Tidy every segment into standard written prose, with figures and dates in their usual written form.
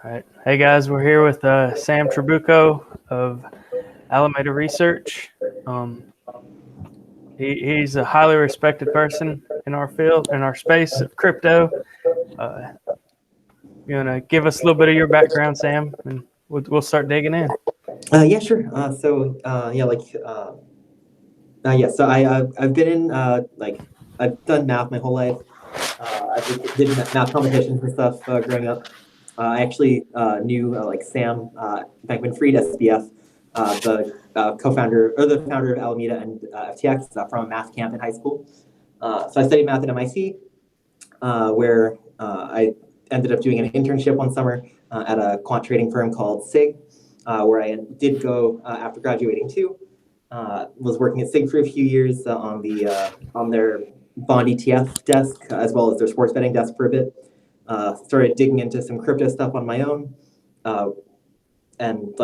All right. Hey guys, we're here with Sam Trabucco of Alameda Research. Um, he's a highly respected person in our field, in our space of crypto. Uh, you want to give us a little bit of your background, Sam, and we'll start digging in. Yeah, sure. So I've been in I've done math my whole life. Did math competitions and stuff growing up. I actually knew Sam Bankman-Fried, SBF, the co-founder or the founder of Alameda and FTX from a math camp in high school. So I studied math at MIT, where I ended up doing an internship one summer at a quant trading firm called SIG, where I did go after graduating too. Was working at SIG for a few years on their bond ETF desk, as well as their sports betting desk for a bit. Started digging into some crypto stuff on my own, and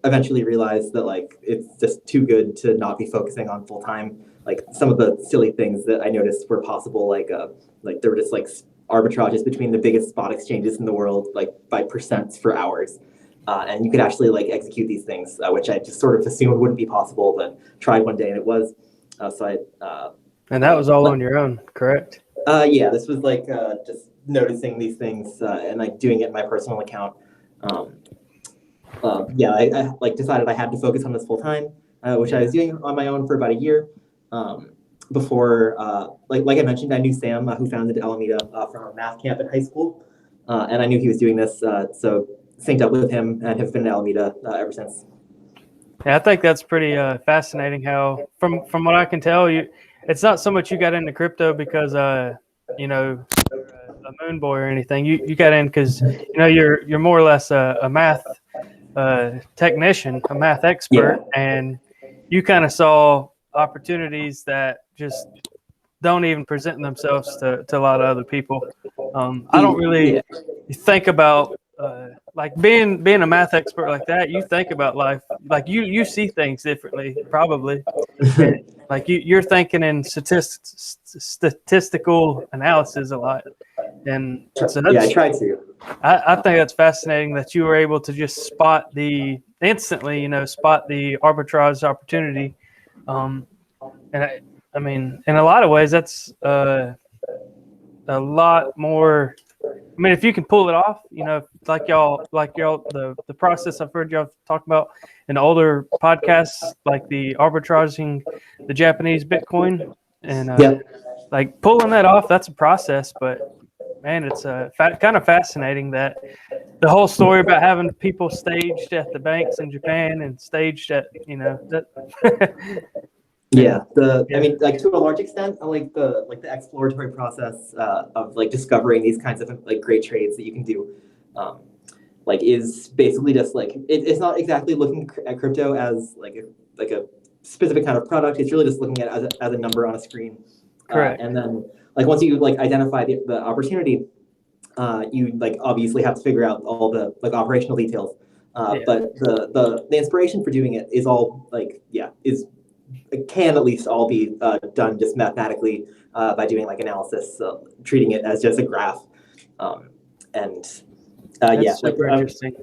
eventually realized that it's just too good to not be focusing on full time. Like some of the silly things that I noticed were possible, there were just arbitrages between the biggest spot exchanges in the world, by percents for hours. And you could actually execute these things, which I just sort of assumed wouldn't be possible, but tried one day and it was. And that was all on your own, correct? Yeah, this was just noticing these things and doing it in my personal account. I decided I had to focus on this full time, which I was doing on my own for about a year. Before, like I mentioned, I knew Sam, who founded Alameda, from a math camp in high school, and I knew he was doing this, so synced up with him and have been at Alameda ever since. Yeah, I think that's pretty fascinating. How, from what I can tell, it's not so much you got into crypto because you're a moon boy or anything. You got in because you're more or less a math technician, a math expert, and you kind of saw opportunities that just don't even present themselves to a lot of other people. I don't really think about being a math expert like that. You think about life like you see things differently, probably. You're thinking in statistical analysis a lot, and so I try to. I think that's fascinating that you were able to just spot the arbitrage opportunity, and I mean, in a lot of ways, that's a lot more. I mean, if you can pull it off, the process I've heard y'all talk about in older podcasts, like the arbitraging the Japanese Bitcoin, and pulling that off, that's a process. But man, it's kind of fascinating that the whole story about having people staged at the banks in Japan and staged at that. I mean, to a large extent, I like the exploratory process of discovering these kinds of great trades that you can do. Is basically just it's not exactly looking at crypto as a specific kind of product. It's really just looking at it as a number on a screen. Correct. And then once you identify the opportunity, you obviously have to figure out all the operational details. But the inspiration for doing it is all it can at least all be done just mathematically by doing analysis, treating it as just a graph. That's super interesting.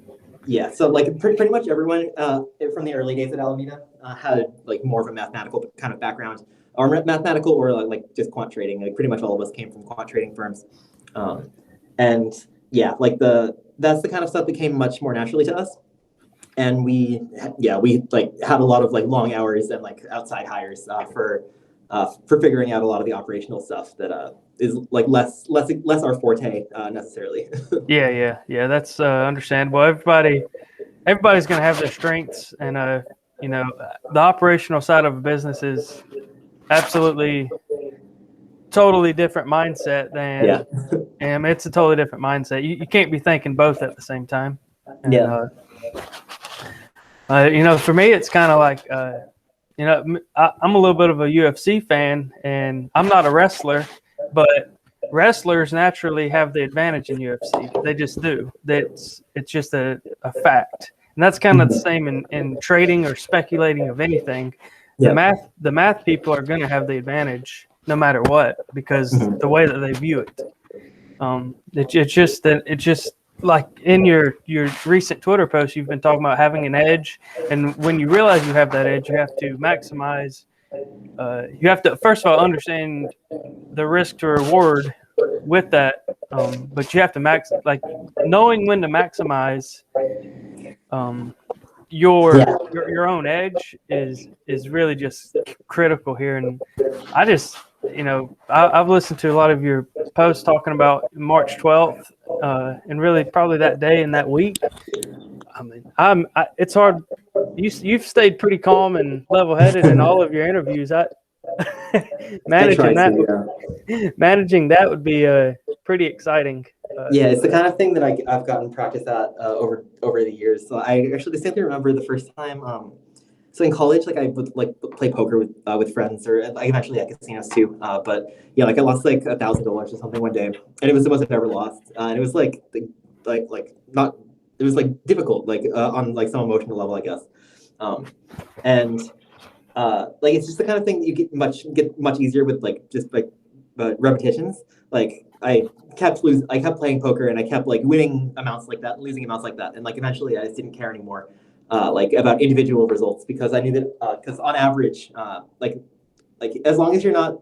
Yeah, so pretty much everyone from the early days at Alameda had more of a mathematical kind of background, or mathematical, or just quant trading. Pretty much all of us came from quant trading firms, that's the kind of stuff that came much more naturally to us. And we had a lot of long hours and outside hires for figuring out a lot of the operational stuff that is less our forte necessarily. Yeah. That's understandable. Everybody's going to have their strengths, and the operational side of a business is absolutely totally different mindset than it's a totally different mindset. You can't be thinking both at the same time. And, for me, it's kind of I'm a little bit of a UFC fan, and I'm not a wrestler, but wrestlers naturally have the advantage in UFC. They just do. It's just a fact. And that's kind of the same in trading or speculating of anything. The math people are going to have the advantage no matter what, because the way that they view it. It's just like in your recent Twitter post, you've been talking about having an edge, and when you realize you have that edge, you have to maximize. You have to first of all understand the risk to reward with that, but you have to knowing when to maximize um, Yeah. your own edge is really just critical here. And I just I've listened to a lot of your posts talking about March 12th, and really probably that day and that week. I mean, it's hard. You've stayed pretty calm and level headed in all of your interviews. I try Managing that to, yeah. managing that would be pretty exciting. Yeah, it's the kind of thing that I've gotten practice at over the years. So I actually distinctly remember the first time. So in college, like I would like play poker with friends, or like eventually at casinos too. But yeah, like I lost like $1,000 or something one day, and it was the most I've ever lost. And it was like not. It was like difficult, like on like some emotional level, I guess. And like it's just the kind of thing that you get much easier with like just like repetitions. Like I kept playing poker and I kept like winning amounts like that, losing amounts like that, and like eventually I just didn't care anymore, like about individual results because I knew that because on average, like as long as you're not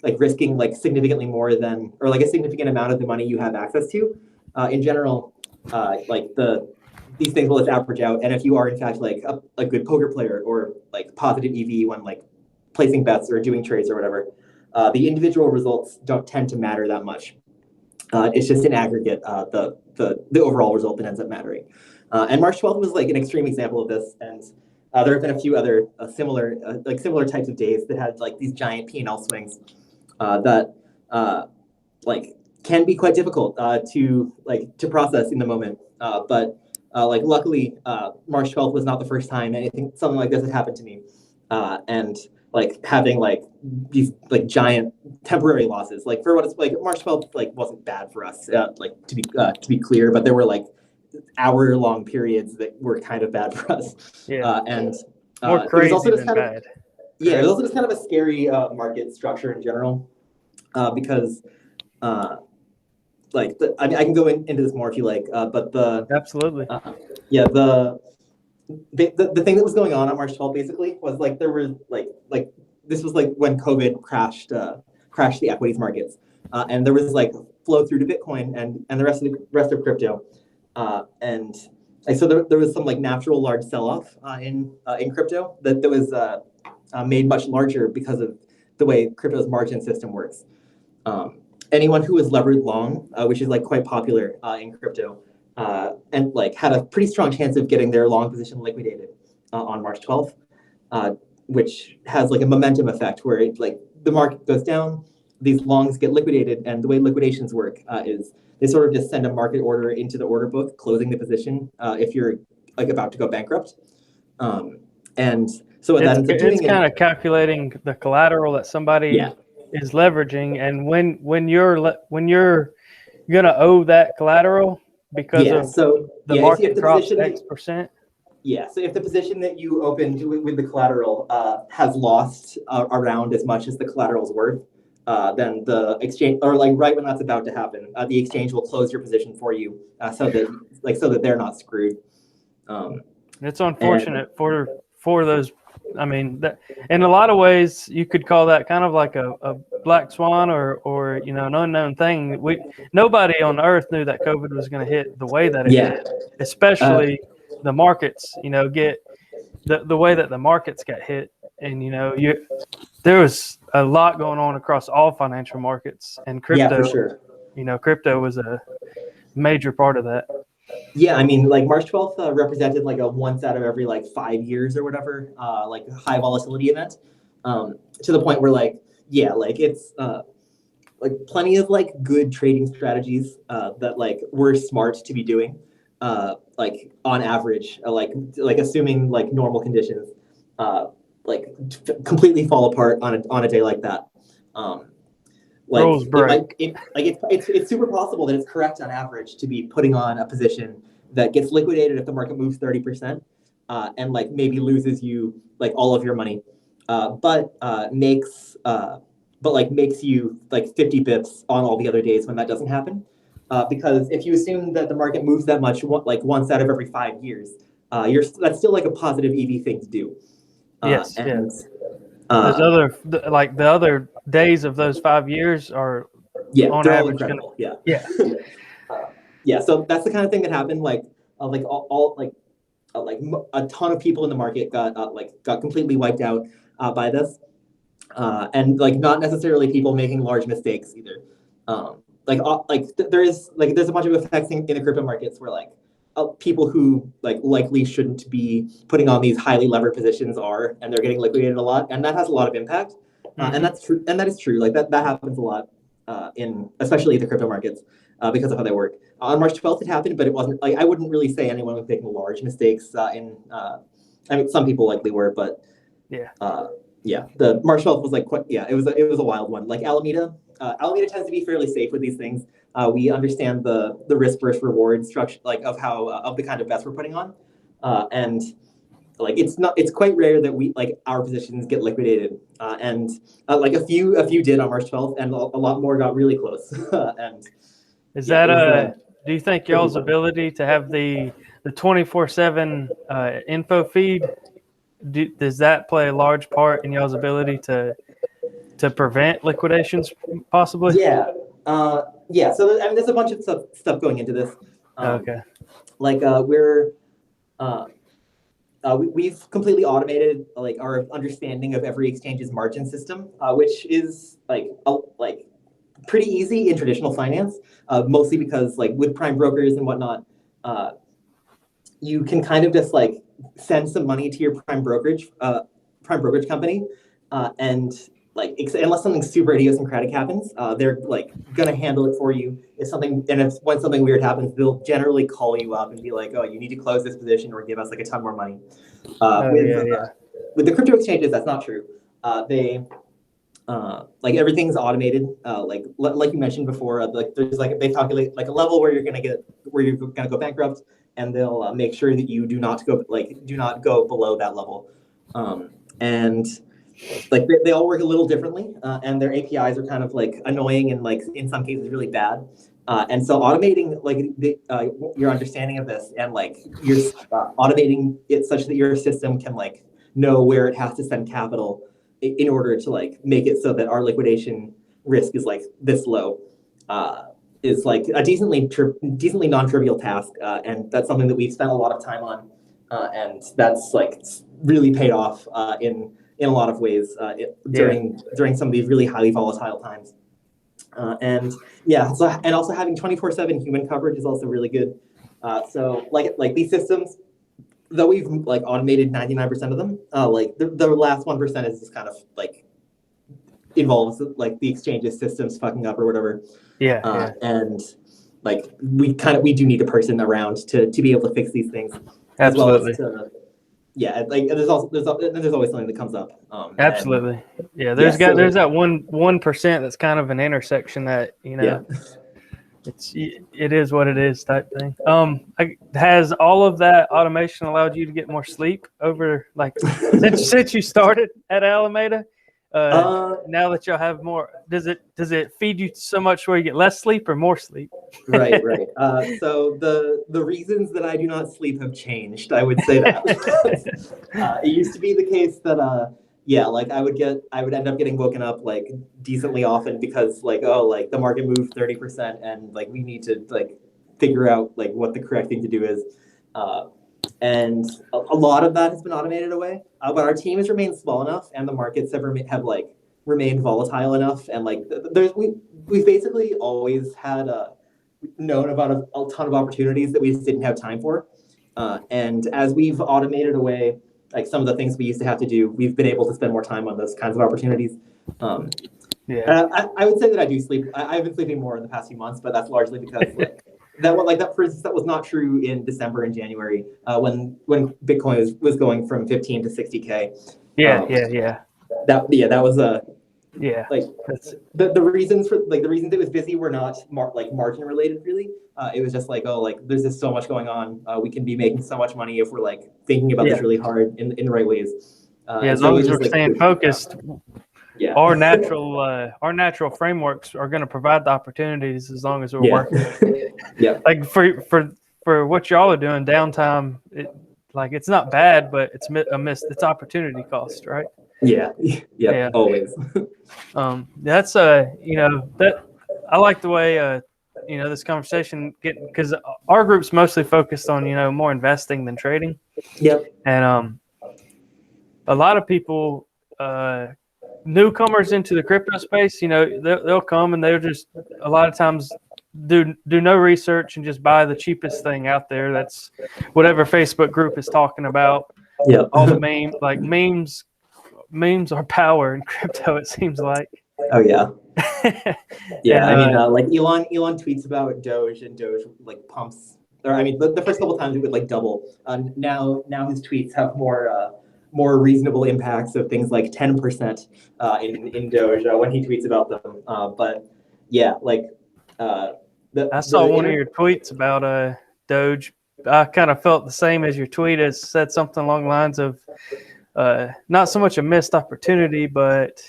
like risking like significantly more than or like a significant amount of the money you have access to, in general, like these things will just average out. And if you are in fact like a good poker player or like positive EV when like placing bets or doing trades or whatever, the individual results don't tend to matter that much. It's just in aggregate, the overall result that ends up mattering. And March 12th was like an extreme example of this. And there have been a few other similar types of days that had like these giant P&L swings that like can be quite difficult to process in the moment. But like luckily, March 12th was not the first time anything something like this had happened to me. And like having like these like giant temporary losses, like for what it's like, March 12th like wasn't bad for us, like to be clear, but there were like hour-long periods that were kind of bad for us. Yeah, And more it was also crazy just than kind of bad. yeah, it was also just kind of a scary market structure in general, because I mean, I can go into this more if you like, but Absolutely. yeah, the thing that was going on March 12th basically was like there were like this was like when COVID crashed the equities markets, and there was like flow through to Bitcoin and the rest of crypto, and like, so there was some like natural large sell off in crypto that was made much larger because of the way crypto's margin system works. Anyone who was levered long, which is like quite popular in crypto, and like had a pretty strong chance of getting their long position liquidated on March 12th, which has like a momentum effect where it, like the market goes down, these longs get liquidated, and the way liquidations work is they sort of just send a market order into the order book, closing the position if you're like about to go bankrupt. And so what that ends up It's doing is kind of calculating the collateral that somebody yeah, is leveraging, and when you're gonna owe that collateral because yeah. of So the yeah, if market the drops position that X%. yeah, so if the position that you opened with the collateral has lost around as much as the collateral's worth, then the exchange, or like right when that's about to happen, the exchange will close your position for you, so that they're not screwed. Um, It's and unfortunate for those. I mean, in a lot of ways, you could call that kind of like a black swan or an unknown thing. Nobody on Earth knew that COVID was going to hit the way that it yeah, did, uh, especially the markets. Get the way that the markets got hit, and there was a lot going on across all financial markets, and yeah, for crypto. sure. Crypto was a major part of that. Yeah, I mean, like March 12th represented like a once out of every like 5 years or whatever, like high volatility event, to the point where like, yeah, like it's like plenty of like good trading strategies that like were smart to be doing, like on average, like assuming like normal conditions, uh, like completely fall apart on a day like that. Um, Rules like break. it's super possible that it's correct on average to be putting on a position that gets liquidated if the market moves 30%, and like maybe loses you like all of your money, but makes you like 50 bips on all the other days when that doesn't happen. because if you assume that the market moves that much, like once out of every 5 years, that's still like a positive EV thing to do. Yes, yeah. And Those like the other days of those 5 years are yeah, on they're all average going incredible. Yeah. to, yeah. Yeah, so that's the kind of thing that happened. Like all a ton of people in the market got completely wiped out by this, and like not necessarily people making large mistakes either. There's a bunch of effects in the crypto markets where like people who like likely shouldn't be putting on these highly levered positions are, and they're getting liquidated a lot, and that has a lot of impact. And that's true, and that is true. Like that happens a lot in especially the crypto markets because of how they work. On March 12th, it happened, but it wasn't like I wouldn't really say anyone was making large mistakes. I mean, some people likely were, but Yeah. Yeah, the March 12th was like quite, yeah, it was a wild one. Like Alameda tends to be fairly safe with these things. We understand the risk versus reward structure, like of how of the kind of bets we're putting on, and like it's quite rare that we like our positions get liquidated, and like a few did on March 12th, and a lot more got really close. And Is yeah, that it was do you think pretty y'all's fun. ability to have the 24/7 info feed, does that play a large part in y'all's ability to prevent liquidations possibly? Yeah, yeah. So I mean, there's a bunch of stuff going into this. Okay. Like uh, we've completely automated like our understanding of every exchange's margin system, which is like pretty easy in traditional finance, mostly because like with prime brokers and whatnot, you can kind of just like send some money to your prime brokerage company, and like unless something super idiosyncratic happens, they're like gonna handle it for you. If when something weird happens, they'll generally call you up and be like, "Oh, you need to close this position or give us like a ton more money." Oh yeah, yeah. With the crypto exchanges, that's not true. They like everything's automated. Like you mentioned before, like there's like they calculate like a level where you're gonna go bankrupt, and they'll make sure that you do not go below that level. And like they all work a little differently, and their APIs are kind of like annoying and like in some cases really bad. And so automating like your understanding of this and like you're automating it such that your system can like know where it has to send capital in order to like make it so that our liquidation risk is like this low, is like a decently non-trivial task, and that's something that we've spent a lot of time on, and that's like really paid off in a lot of ways during some of these really highly volatile times. And yeah, so and also having 24/7 human coverage is also really good. So like these systems, though we've like automated 99% of them, like the last 1% is just kind of like involves like the exchanges systems fucking up or whatever. Yeah. And like we do need a person around to be able to fix these things, as well Absolutely. as to yeah, like there's always something that comes up. Absolutely. Yeah, Yeah, there's that 1% that's kind of an intersection that, yeah. it is what it is type thing. Has all of that automation allowed you to get more sleep over like since you started at Alameda? Now that y'all have more, does it feed you so much where you get less sleep or more sleep? Right. So the reasons that I do not sleep have changed. I would say that it used to be the case that yeah, like I would end up getting woken up like decently often because like like the market moved 30% and like we need to like figure out like what the correct thing to do is. And a lot of that has been automated away, but our team has remained small enough, and the markets have like remained volatile enough, and like we've basically always had known about a ton of opportunities that we just didn't have time for. And as we've automated away like some of the things we used to have to do, we've been able to spend more time on those kinds of opportunities. I would say that I do sleep. I've been sleeping more in the past few months, but that's largely because like for instance, that was not true in December and January when Bitcoin was going from 15 to 60K. Yeah. That was Yeah. like the reasons it was busy were not margin related really. It was just like there's just so much going on. We can be making so much money if we're like thinking about this really hard in the right ways. As long as we're staying focused, Yeah. our natural frameworks are going to provide the opportunities as long as we're Yeah. working. Yeah. Like for what y'all are doing, downtime, like it's not bad, but it's opportunity cost, right? Yeah. Yeah. Yeah. Always. That's that I like the way this conversation getting, because our group's mostly focused on more investing than trading, Yep. and a lot of people, newcomers into the crypto space, they'll come and they'll just a lot of times do no research and just buy the cheapest thing out there. That's whatever Facebook group is talking about. Yep. All the memes are power in crypto. It seems like. Oh yeah. Yeah. And I mean, like Elon tweets about Doge, and Doge like pumps. Or I mean, the first couple times it would like double. Now his tweets have more reasonable impacts of things like 10% in Doge when he tweets about them. But yeah, like I saw one of inter- your tweets about Doge. I kind of felt the same as your tweet. It said something along the lines of not so much a missed opportunity, but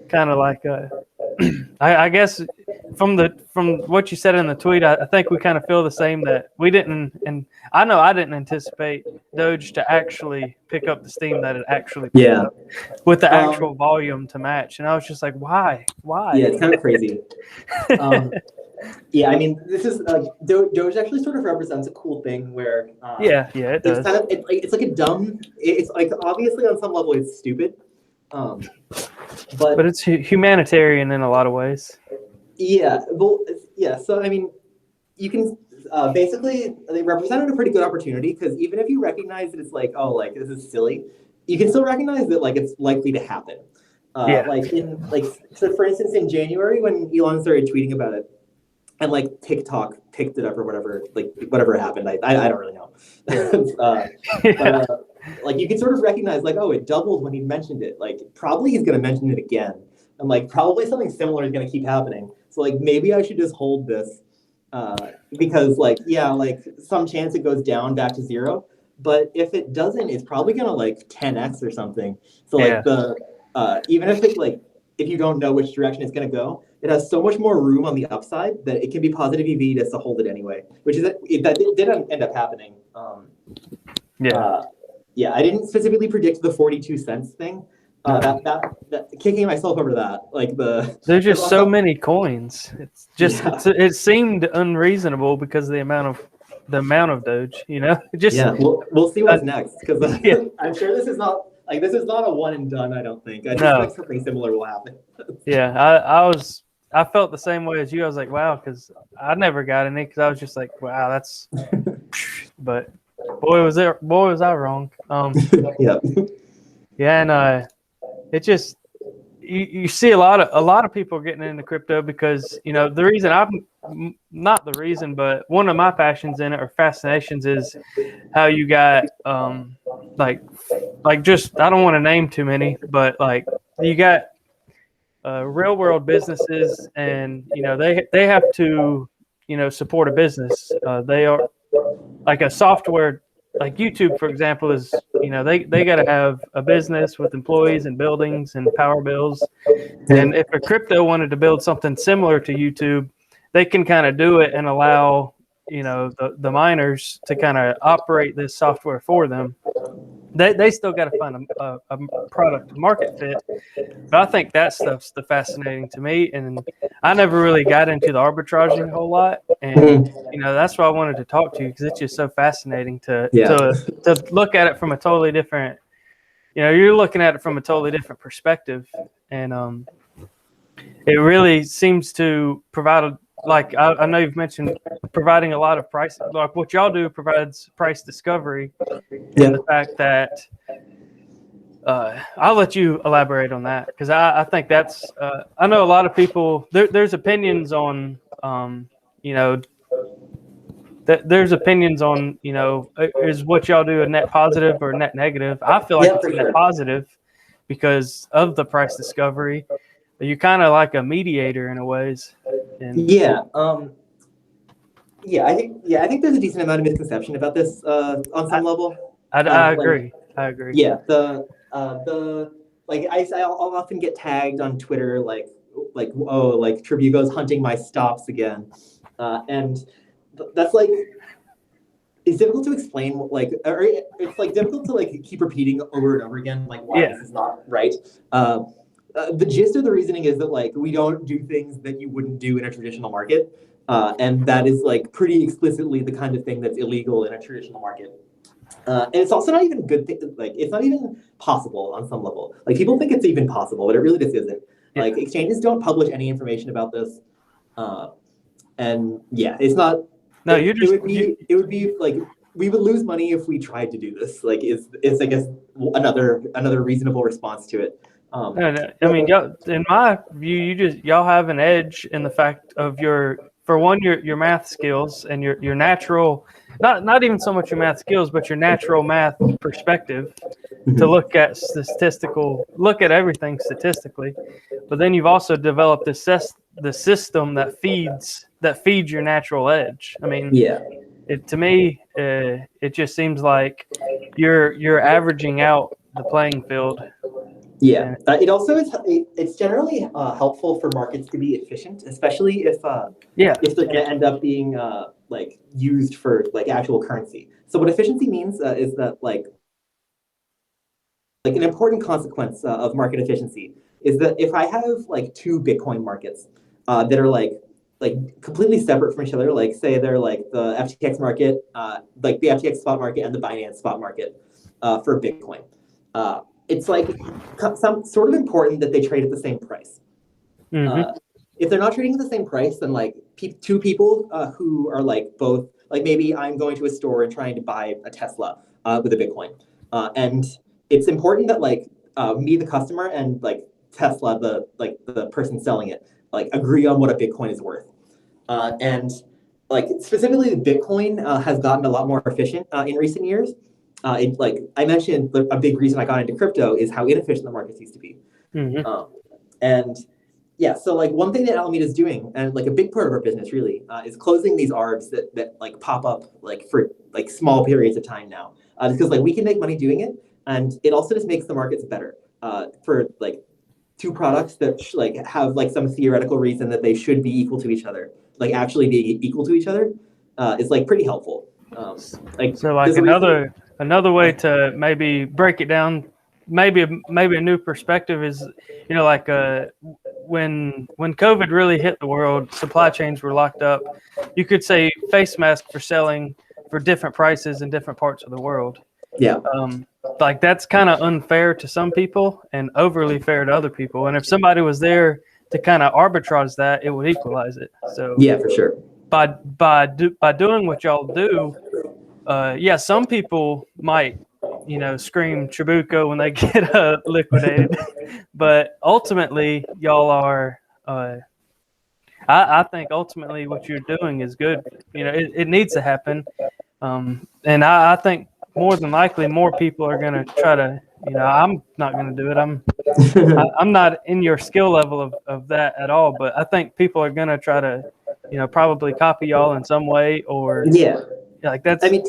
kind of like I guess from what you said in the tweet, I think we kind of feel the same, that we didn't, and I know I didn't anticipate Doge to actually pick up the steam that it actually picked yeah. up with the actual volume to match. And I was just like, why? Yeah, it's kind of crazy. Yeah, I mean, this is Doge actually sort of represents a cool thing where yeah, it does. It's kind of it's like a dumb. It's like obviously on some level it's stupid, but it's humanitarian in a lot of ways. Yeah, well, yeah. So I mean, you can basically they represented a pretty good opportunity, because even if you recognize that it's like, oh, like this is silly, you can still recognize that like it's likely to happen. Yeah. So for instance, in January when Elon started tweeting about it, and like TikTok picked it up or whatever, like whatever happened, I don't really know. But like you can sort of recognize like, oh, it doubled when he mentioned it. Like probably he's gonna mention it again, and like probably something similar is gonna keep happening. So like maybe I should just hold this, because like yeah, like some chance it goes down back to zero. But if it doesn't, it's probably gonna like 10x or something. So like even if it like if you don't know which direction it's gonna go, it has so much more room on the upside that it can be positive EV just to hold it anyway, which is that did end up happening. Yeah, I didn't specifically predict the 42 cents thing. That kicking myself over that, like there's just so many coins. It's just it seemed unreasonable because of the amount of Doge. Just we'll see what's next, because I'm sure this is not a one and done. I don't think. I just think something similar will happen. Yeah, I felt the same way as you. I was like, wow, because I never got any, because I was just like, wow, that's. But boy, was I wrong. Yeah. Yeah, and it just you see a lot of people getting into crypto because the reason not the reason, but one of my passions in it or fascinations is how you got like just I don't want to name too many, but like you got real world businesses, and they have to support a business. They are like a software, like YouTube, for example, is they got to have a business with employees and buildings and power bills. And if a crypto wanted to build something similar to YouTube, they can kind of do it and allow the miners to kind of operate this software for them. They still got to find a product market fit, but I think that stuff's the fascinating to me, and I never really got into the arbitraging a whole lot, and that's why I wanted to talk to you, because it's just so fascinating to look at it from a totally different, you're looking at it from a totally different perspective, and it really seems to provide like I know you've mentioned providing a lot of price, like what y'all do provides price discovery, and the fact that I'll let you elaborate on that, because I think that's I know a lot of people there's opinions on there's opinions on is what y'all do a net positive or net negative. I feel like it's a net positive because of the price discovery. You're kind of like a mediator in a ways. And I think there's a decent amount of misconception about this on some level. I agree. I agree. Yeah, I'll often get tagged on Twitter oh, like Trabucco's hunting my stops again, and that's like it's difficult to explain, or it's like difficult to like keep repeating over and over again, like why Yeah. this is not right. The gist of the reasoning is that like we don't do things that you wouldn't do in a traditional market, and that is like pretty explicitly the kind of thing that's illegal in a traditional market. And it's also not even a good thing. Like it's not even possible on some level. Like people think it's even possible, but it really just isn't. Yeah. Like exchanges don't publish any information about this, uh, and yeah, it's not. No, It would be like we would lose money if we tried to do this. Like it's I guess another reasonable response to it. no. I mean, y'all, in my view, y'all have an edge in the fact of your math skills and your natural, not even so much your math skills, but your natural math perspective to look at everything statistically. But then you've also developed the system that feeds your natural edge. I mean, yeah. to me, it just seems like you're averaging out the playing field. Yeah, it also is. It's generally helpful for markets to be efficient, especially if Yeah. they're going to end up being like used for like actual currency. So what efficiency means is that like an important consequence of market efficiency is that if I have like two Bitcoin markets that are like completely separate from each other, like say they're like the FTX market, like the FTX spot market and the Binance spot market for Bitcoin. It's like some sort of important that they trade at the same price. Mm-hmm. If they're not trading at the same price, then like two people who are like both like maybe I'm going to a store and trying to buy a Tesla with a Bitcoin, and it's important that like me the customer and like Tesla the person selling it like agree on what a Bitcoin is worth, and like specifically Bitcoin has gotten a lot more efficient in recent years. Like I mentioned, a big reason I got into crypto is how inefficient the markets used to be. Mm-hmm. And yeah, so like one thing that Alameda is doing, and like a big part of our business really, is closing these arbs that like pop up like for like small periods of time now, because like we can make money doing it, and it also just makes the markets better for like two products that like have like some theoretical reason that they should be equal to each other, like actually being equal to each other, is like pretty helpful. Like So like there's a reason. another way to maybe break it down, maybe a new perspective is, like when COVID really hit the world, supply chains were locked up. You could say face masks for selling for different prices in different parts of the world. Yeah. Like that's kind of unfair to some people and overly fair to other people. And if somebody was there to kind of arbitrage that, it would equalize it. So Yeah, for sure. by doing what y'all do, yeah, some people might, scream Trabucco when they get liquidated, but ultimately, y'all are. I think ultimately what you're doing is good. It needs to happen, and I think more than likely more people are going to try to. I'm not going to do it. I'm not in your skill level of that at all, but I think people are going to try to, probably copy y'all in some way or Yeah. like that's. I mean,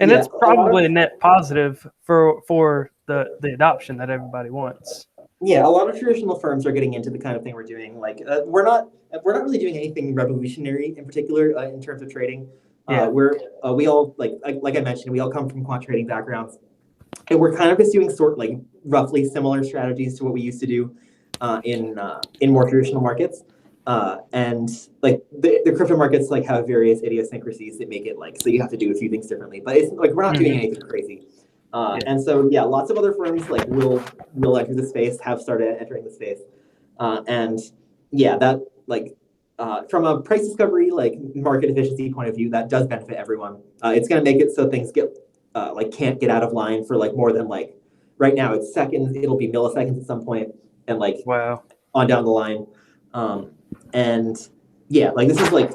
And yeah, it's probably a net positive for the adoption that everybody wants. yeah, a lot of traditional firms are getting into the kind of thing we're doing. Like we're not really doing anything revolutionary in particular in terms of trading. Yeah. We all like I mentioned, we all come from quant trading backgrounds, and we're kind of just doing like roughly similar strategies to what we used to do in more traditional markets. And like the crypto markets like have various idiosyncrasies that make it like so you have to do a few things differently. But it's like we're not doing anything crazy. And so yeah, lots of other firms like will enter the space, have started entering the space, and yeah, that like from a price discovery like market efficiency point of view, that does benefit everyone. It's going to make it so things get like can't get out of line for like more than like right now it's seconds, it'll be milliseconds at some point, and like Wow. on down the line, and yeah, like this is like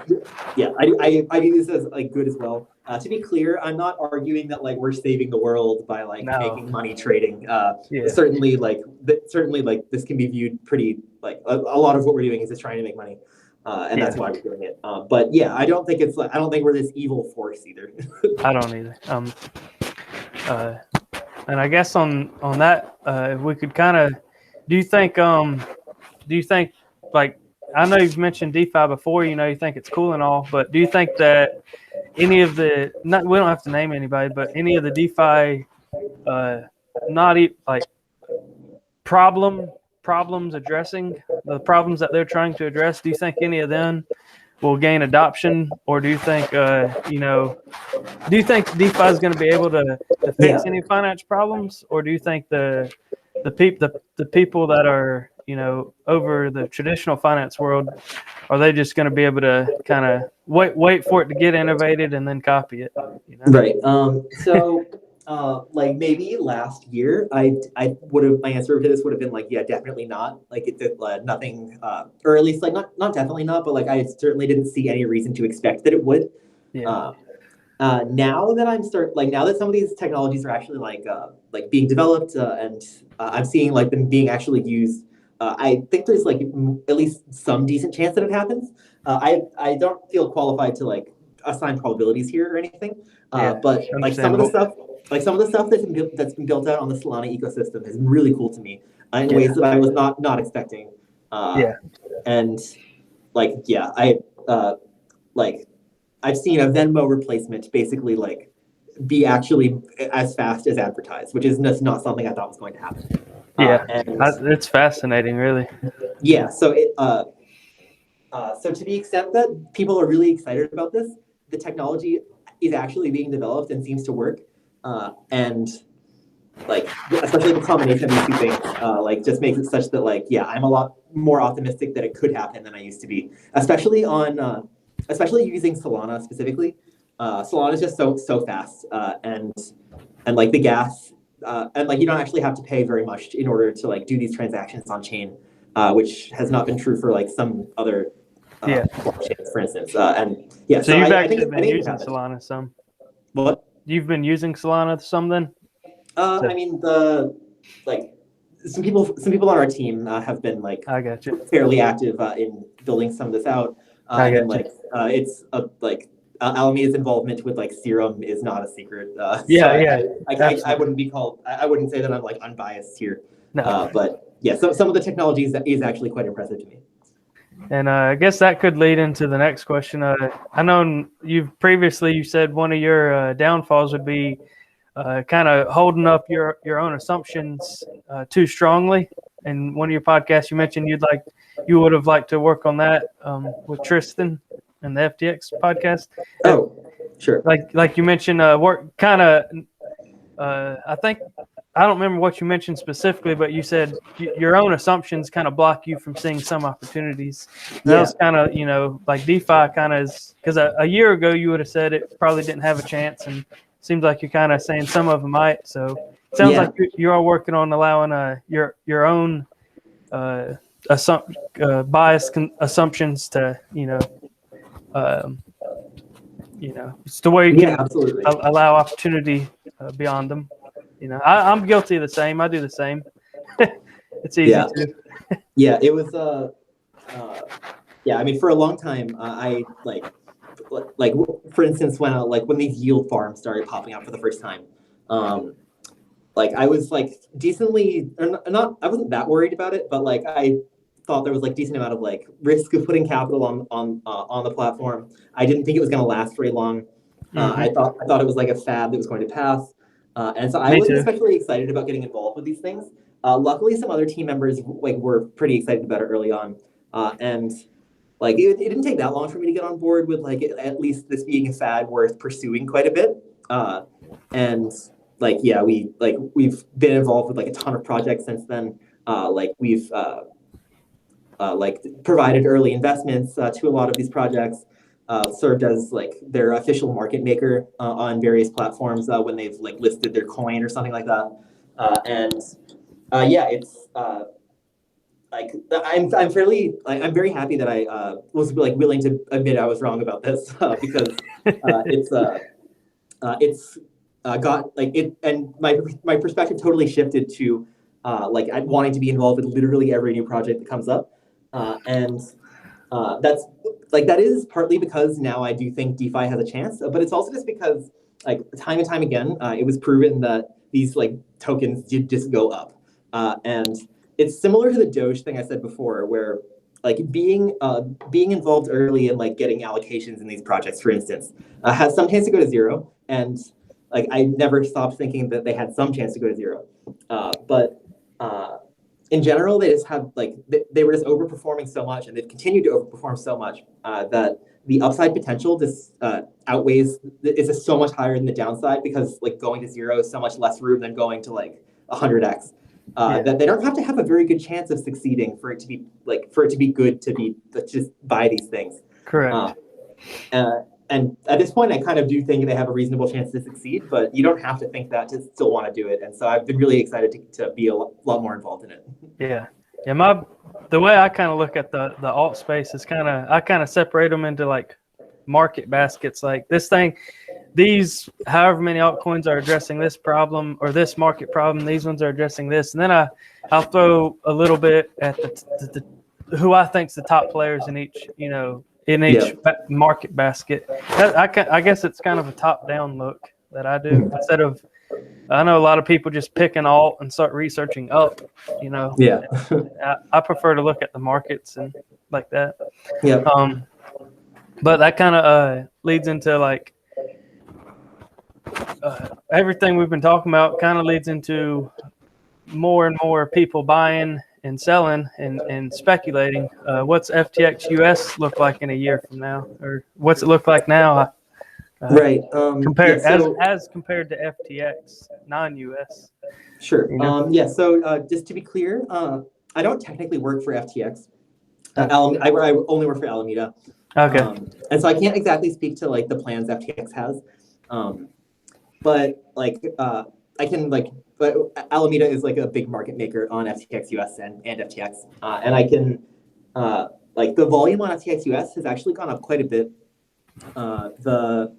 yeah, I view this as like good as well. To be clear, I'm not arguing that like we're saving the world by like making money trading. Yeah. Certainly, like this can be viewed pretty like a lot of what we're doing is just trying to make money, and that's why we're doing it. But yeah, I don't think it's like I don't think we're this evil force either. I don't either. And I guess on that, if we could kind of Do you think like I know you've mentioned DeFi before, you think it's cool and all, but do you think that any of the not we don't have to name anybody, but any of the DeFi not like problems addressing the problems that they're trying to address, do you think any of them will gain adoption, or do you think do you think DeFi is going to be able to Yeah. fix any finance problems, or do you think the people that are over the traditional finance world, are they just going to be able to kind of wait for it to get innovated and then copy it? Right. So, like maybe last year, I would have my answer to this would have been like, yeah, definitely not. Like it did nothing, or at least like not definitely not, but like I certainly didn't see any reason to expect that it would. Yeah. Uh, now that now that some of these technologies are actually like being developed and I'm seeing like them being actually used, I think there's like at least some decent chance that it happens. I don't feel qualified to like assign probabilities here or anything, Yeah. but like Understandable. some of the stuff that's been built out on the Solana ecosystem is really cool to me in Yeah. ways that I was not expecting. Yeah. And like yeah, like I've seen a Venmo replacement basically like be actually as fast as advertised, which is just not something I thought was going to happen. Yeah. And It's fascinating, really. yeah, so to the extent that people are really excited about this, the technology is actually being developed and seems to work. And like especially the combination of these two things, like just makes it such that like yeah, I'm a lot more optimistic that it could happen than I used to be, especially using Solana specifically. Solana is just so fast, and like the gas, and like you don't actually have to pay very much in order to like do these transactions on chain, which has not been true for like some other blockchains, for instance. And yeah, So so you've I actually think been it using happened. Solana some. What? You've been using Solana some then? I mean the like some people on our team have been like I got you. fairly active in building some of this out. I And then got you. like it's like Alameda's involvement with like Serum is not a secret. So Yeah, yeah, I absolutely. wouldn't be called. I wouldn't say that I'm like unbiased here. No. But yeah, so some of the technology is actually quite impressive to me. And I guess that could lead into the next question. I know you said one of your downfalls would be kind of holding up your own assumptions too strongly. In one of your podcasts, you mentioned you would have liked to work on that with Tristan and the FTX podcast. Oh, sure. Like you mentioned, work kind of. I think I don't remember what you mentioned specifically, but you said your own assumptions kind of block you from seeing some opportunities. And that Yeah. was kind of like DeFi kind of is because a year ago you would have said it probably didn't have a chance, and seems like you're kind of saying some of them might. So it sounds Yeah. like you are working on allowing your own biased assumptions to um, it's the way you Yeah. can Absolutely. allow opportunity beyond them. I'm guilty of the same. I do the same. It's easy Yeah. to. Yeah. It was. Yeah. I mean, for a long time, I like for instance when these yield farms started popping up for the first time, like I was like decently or not. I wasn't that worried about it, but like I thought there was like decent amount of like risk of putting capital on the platform. I didn't think it was going to last very long. I thought it was like a fad that was going to pass, and so I Me wasn't too. especially excited about getting involved with these things. Luckily, some other team members like were pretty excited about it early on, and like it didn't take that long for me to get on board with like at least this being a fad worth pursuing quite a bit. And like yeah, we've been involved with like a ton of projects since then. Like we've like provided early investments to a lot of these projects, served as like their official market maker on various platforms when they've like listed their coin or something like that. And yeah, it's like I'm fairly like I'm very happy that I was like willing to admit I was wrong about this because it's got like it and my perspective totally shifted to like wanting to be involved with literally every new project that comes up, and that's like that is partly because now I do think DeFi has a chance, but it's also just because like time and time again it was proven that these like tokens did just go up, and it's similar to the Doge thing I said before, where like being involved early in like getting allocations in these projects, for instance, has some chance to go to zero, and like I never stopped thinking that they had some chance to go to zero, but in general, they just have like they were just overperforming so much, and they've continued to overperform so much that the upside potential just outweighs is just so much higher than the downside, because like going to zero is so much less room than going to like 100x. That they don't have to have a very good chance of succeeding for it to be good to be just buy these things. Correct. And at this point, I kind of do think they have a reasonable chance to succeed, but you don't have to think that to still want to do it. And so I've been really excited to be a lot more involved in it. Yeah. The way I kind of look at the alt space is I kind of separate them into like market baskets. Like these however many altcoins are addressing this problem or this market problem. These ones are addressing this, and then I'll throw a little bit at the who I think's the top players in each market basket. I guess it's kind of a top-down look that I do instead of. I know a lot of people just pick an alt and start researching up. Yeah. I prefer to look at the markets and like that. Yeah. But that kind of leads into like everything we've been talking about. Kind of leads into more and more people buying and selling and speculating. What's FTX US look like in a year from now, or what's it look like now? Right. As compared to FTX non-US. Sure. So just to be clear, I don't technically work for FTX. I only work for Alameda. Okay. And so I can't exactly speak to like the plans FTX has, but like I can like. But Alameda is like a big market maker on FTX US and FTX, and I can like the volume on FTX US has actually gone up quite a bit.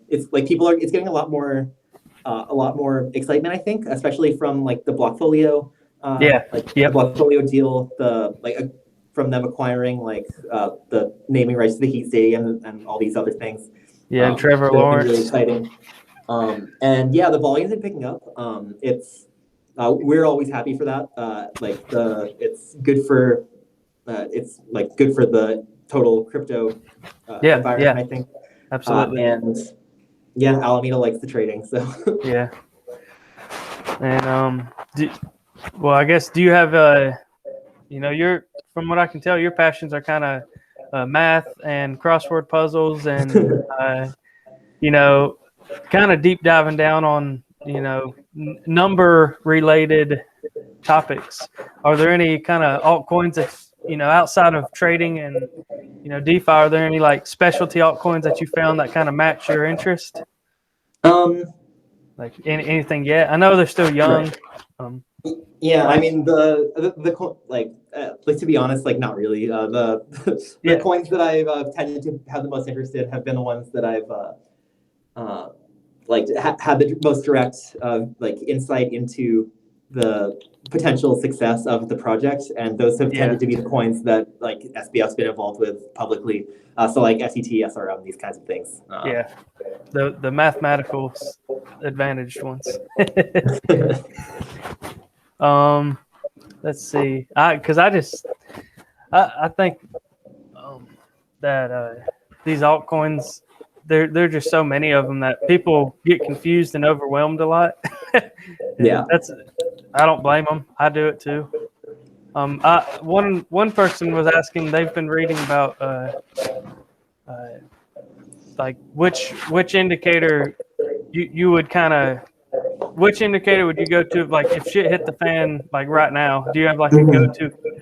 It's like it's getting a lot more excitement, I think, especially from like the Blockfolio, the Blockfolio deal, from them acquiring like the naming rights to the Heat Stadium and all these other things. Yeah, and Trevor Lawrence. Really exciting. And yeah, the volume's been picking up. We're always happy for that. It's good for the total crypto environment, I think. Absolutely. And yeah, Alameda likes the trading, so. Yeah. And I guess do you have from what I can tell, your passions are kind of math and crossword puzzles and kind of deep diving down on number related topics. Are there any kind of altcoins that outside of trading and DeFi, are there any like specialty altcoins that you found that kind of match your interest? Like anything yet? I know they're still young. Right. Yeah, I mean to be honest, like not really. The coins that I've tended to have the most interest in have been the ones that I've had the most direct insight into the potential success of the project, and those have tended to be the coins that like SBF's been involved with publicly. So like SET, SRM, these kinds of things. The mathematical advantaged ones. Let's see. I think that these altcoins, there are just so many of them that people get confused and overwhelmed a lot. Yeah, I don't blame them. I do it too. One person was asking. They've been reading about like which indicator you would kind of. Which indicator would you go to, like, if shit hit the fan, like right now? Do you have like a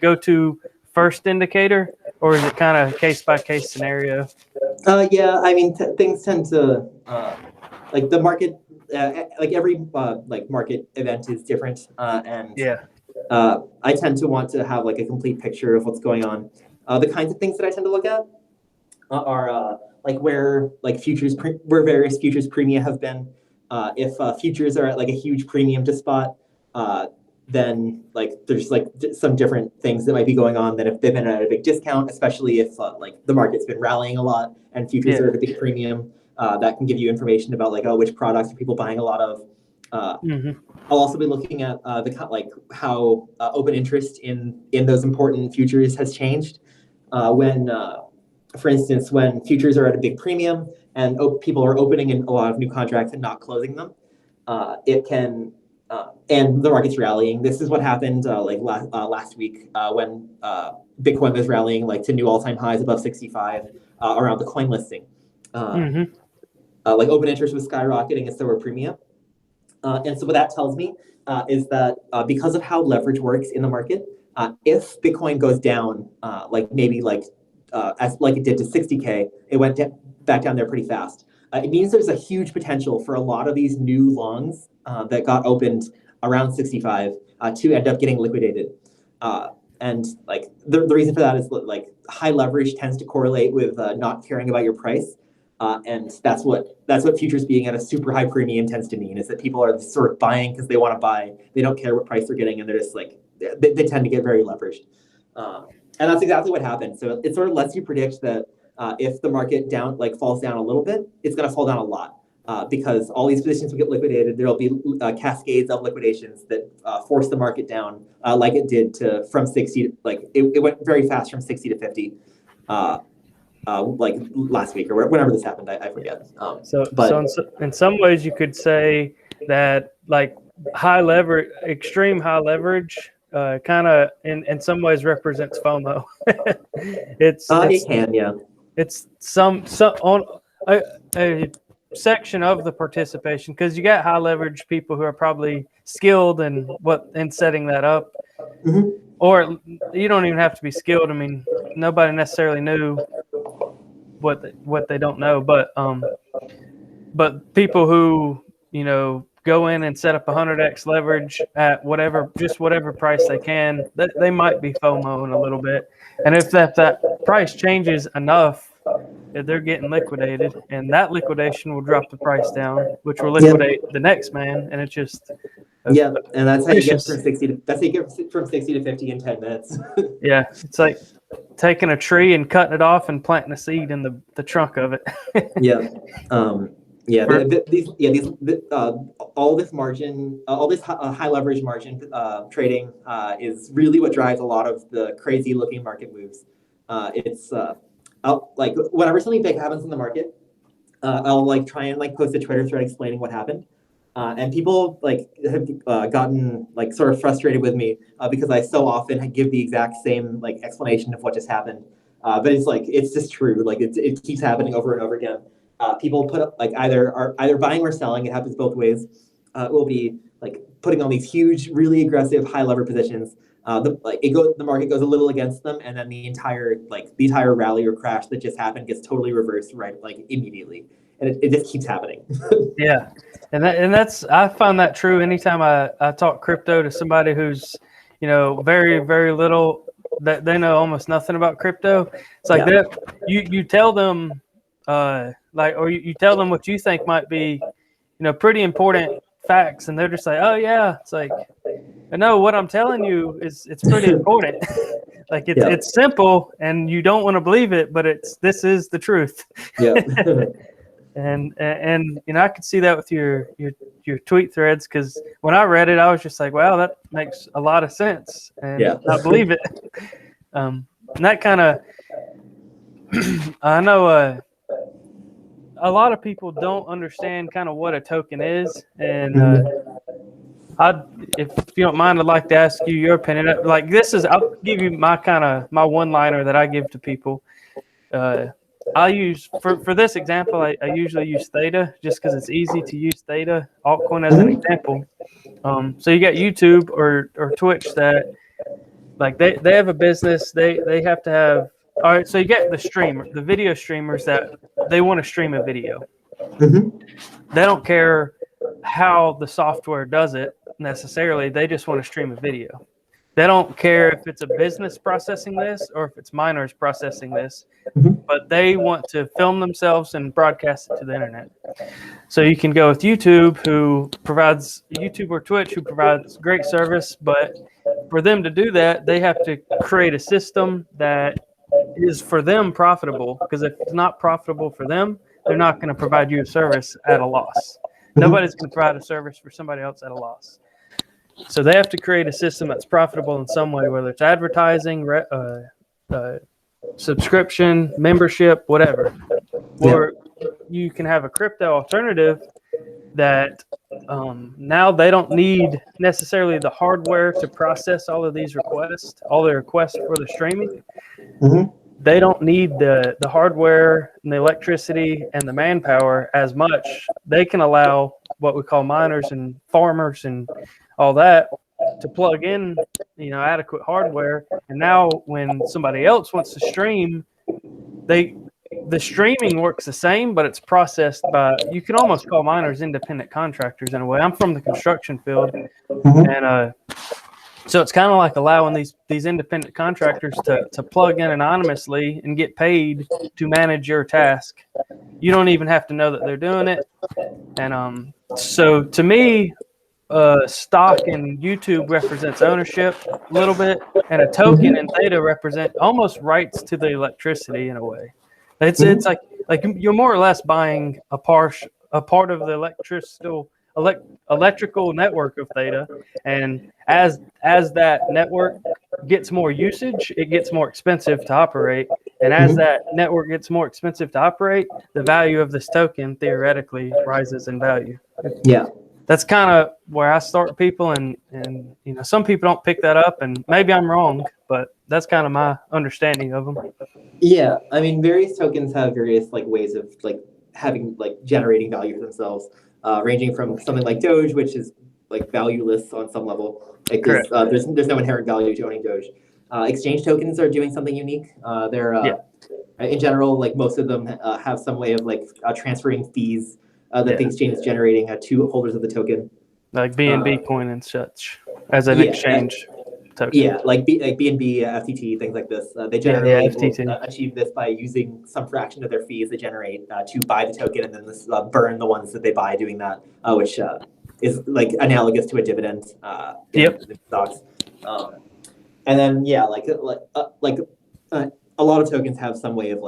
go-to first indicator, or is it kind of case-by-case scenario? Yeah, I mean, things tend to like the market, like every market event is different, and I tend to want to have like a complete picture of what's going on. The kinds of things that I tend to look at are like where various futures premia have been. If futures are at like a huge premium to spot, then like there's like some different things that might be going on than if they've been at a big discount, especially if like the market's been rallying a lot and futures are at a big premium. That can give you information about like which products are people buying a lot of. Mm-hmm. I'll also be looking at how open interest in those important futures has changed. For instance, when futures are at a big premium and people are opening in a lot of new contracts and not closing them, it can and the market's rallying. This is what happened last week when Bitcoin was rallying to new all-time highs above 65 around the coin listing. Mm-hmm. Open interest was skyrocketing, and so were premium. And so what that tells me is that because of how leverage works in the market, if Bitcoin goes down, as it did to 60K, it went back down there pretty fast. It means there's a huge potential for a lot of these new longs that got opened around 65 to end up getting liquidated. And the reason for that is high leverage tends to correlate with not caring about your price. And that's what futures being at a super high premium tends to mean, is that people are sort of buying because they want to buy. They don't care what price they're getting, and they're just they tend to get very leveraged. And that's exactly what happened. So it sort of lets you predict that if the market falls down a little bit, it's going to fall down a lot because all these positions will get liquidated. There'll be cascades of liquidations that force the market down, like it did from 60. It went very fast from 60 to 50. Last week or whenever this happened, I forget. So in some ways, you could say that extreme high leverage, kind of in some ways represents FOMO. It can, yeah. It's some on a section of the participation, because you got high leverage people who are probably skilled in setting that up. Mm-hmm. Or you don't even have to be skilled. I mean, nobody necessarily knew what they don't know, but people who go in and set up 100x leverage at whatever price they can, they might be FOMOing a little bit. And if that price changes enough, they're getting liquidated, and that liquidation will drop the price down, which will liquidate the next man, and it's just and that's how you get from 60 to 50 in 10 minutes. Yeah, it's like taking a tree and cutting it off and planting a seed in the trunk of it. All this margin, all this high leverage margin trading is really what drives a lot of the crazy looking market moves. Whenever something big happens in the market, I'll try and post a Twitter thread explaining what happened. And people have gotten sort of frustrated with me because I so often give the exact same explanation of what just happened. But it's just true. It keeps happening over and over again. People put up either buying or selling. It happens both ways. Will be putting on these huge, really aggressive, high lever positions. The market goes a little against them, and then the entire rally or crash that just happened gets totally reversed immediately, and it just keeps happening. Yeah, I find that true anytime I talk crypto to somebody who's very, very little, that they know almost nothing about crypto. It's that you tell them or you tell them what you think might be pretty important facts, and they're just like, oh yeah, it's no, what I'm telling you it's pretty important. It's simple, and you don't want to believe it, but this is the truth. Yeah. And I could see that with your tweet threads, because when I read it, I was just like, wow, that makes a lot of sense, and I believe it. And that kind of I know a lot of people don't understand kind of what a token is, and if you don't mind, I'd like to ask you your opinion. I'll give you my one-liner that I give to people. I use for this example, I usually use Theta just because it's easy to use Theta altcoin as an example. So you got YouTube or Twitch that they have a business, they have to have. All right, so you get the video streamers that they want to stream a video. Mm-hmm. They don't care how the software does it necessarily. They just want to stream a video. They don't care if it's a business processing this or if it's miners processing this, but they want to film themselves and broadcast it to the internet. So you can go with YouTube or Twitch, who provides great service, but for them to do that, they have to create a system that is for them profitable, because if it's not profitable for them, they're not going to provide you a service at a loss. Nobody's going to provide a service for somebody else at a loss. So they have to create a system that's profitable in some way, whether it's advertising, subscription, membership, whatever. Or you can have a crypto alternative that now they don't need necessarily the hardware to process all of these requests, all the requests for the streaming. They don't need the hardware and the electricity and the manpower as much. They can allow what we call miners and farmers and all that to plug in, adequate hardware. And now when somebody else wants to stream, the streaming works the same, but it's processed by, you can almost call miners independent contractors in a way. I'm from the construction field, and so it's kind of like allowing these independent contractors to plug in anonymously and get paid to manage your task. You don't even have to know that they're doing it. And so to me, stock in YouTube represents ownership a little bit, and a token in Theta represent almost rights to the electricity in a way. It's like you're more or less buying a part of the electrical network of Theta, and as that network gets more usage, it gets more expensive to operate, and as that network gets more expensive to operate, the value of this token theoretically rises in value. Yeah. That's kind of where I start people, and some people don't pick that up, and maybe I'm wrong, but that's kind of my understanding of them. Yeah, I mean, various tokens have various ways of having generating value for themselves, ranging from something like Doge, which is valueless on some level. There's no inherent value to owning Doge. Exchange tokens are doing something unique. They're in general, most of them have some way of transferring fees that the exchange is generating to holders of the token, like BNB coin and such, as an exchange token. Yeah, like BNB, FTT, things like this. They generally will achieve this by using some fraction of their fees they generate to buy the token, and then burn the ones that they buy doing that, which is analogous to a dividend in stocks. And then a lot of tokens have some way of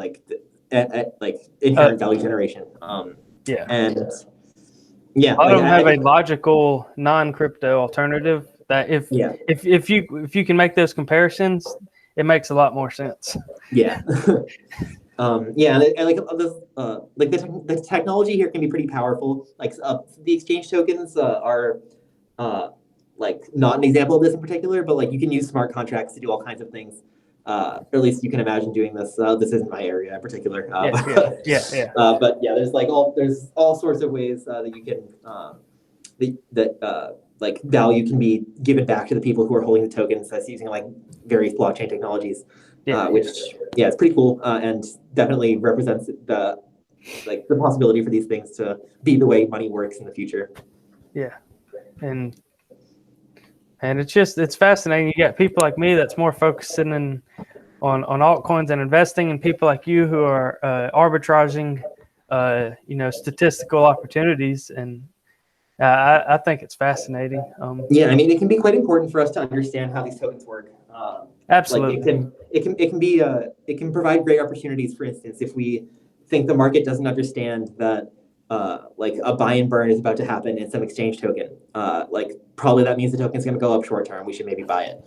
inherent value generation. And a lot of them have a logical non-crypto alternative that if you can make those comparisons, it makes a lot more sense. Yeah. And the technology here can be pretty powerful. The exchange tokens are not an example of this in particular, but you can use smart contracts to do all kinds of things. Or at least you can imagine doing this. This isn't my area in particular. But there's there's all sorts of ways that you can value can be given back to the people who are holding the tokens. That's using various blockchain technologies, which it's pretty cool and definitely represents the possibility for these things to be the way money works in the future. Yeah, and it's fascinating. You got people like me that's more focusing on altcoins and investing, and people like you who are arbitraging, statistical opportunities. And I think it's fascinating. I mean, it can be quite important for us to understand how these tokens work. Absolutely, it can provide great opportunities. For instance, if we think the market doesn't understand that a buy and burn is about to happen in some exchange token, probably that means the token is going to go up short term. We should maybe buy it.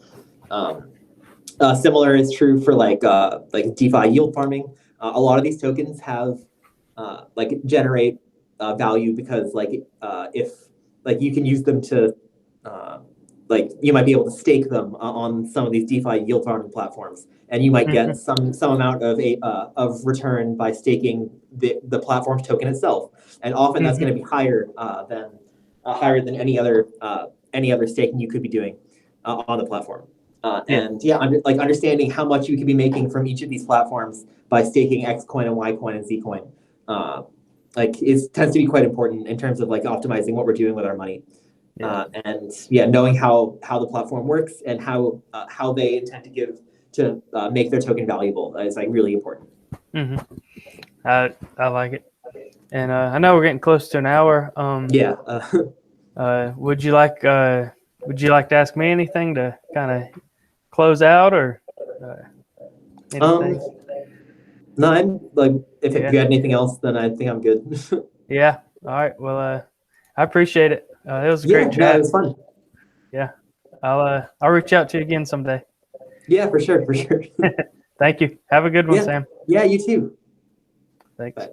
Similar is true for DeFi yield farming. A lot of these tokens have generate value because if you can use them to you might be able to stake them on some of these DeFi yield farming platforms, and you might get some amount of return by staking the platform's token itself, and often that's going to be higher than any other staking you could be doing on the platform. Understanding how much you could be making from each of these platforms by staking X coin and Y coin and Z coin, tends to be quite important in terms of optimizing what we're doing with our money. Knowing how the platform works and how they intend to make their token valuable is really important. I like it, and I know we're getting close to an hour. Would you like to ask me anything to kind of close out, or anything? No, if you had anything else, then I think I'm good. Yeah. All right. Well, I appreciate it. It was a Yeah, great no, it chat. was fun. Yeah, I'll reach out to you again someday. Yeah, for sure, for sure. Thank you. Have a good one, Yeah, Sam. yeah, you too. Thanks. Bye.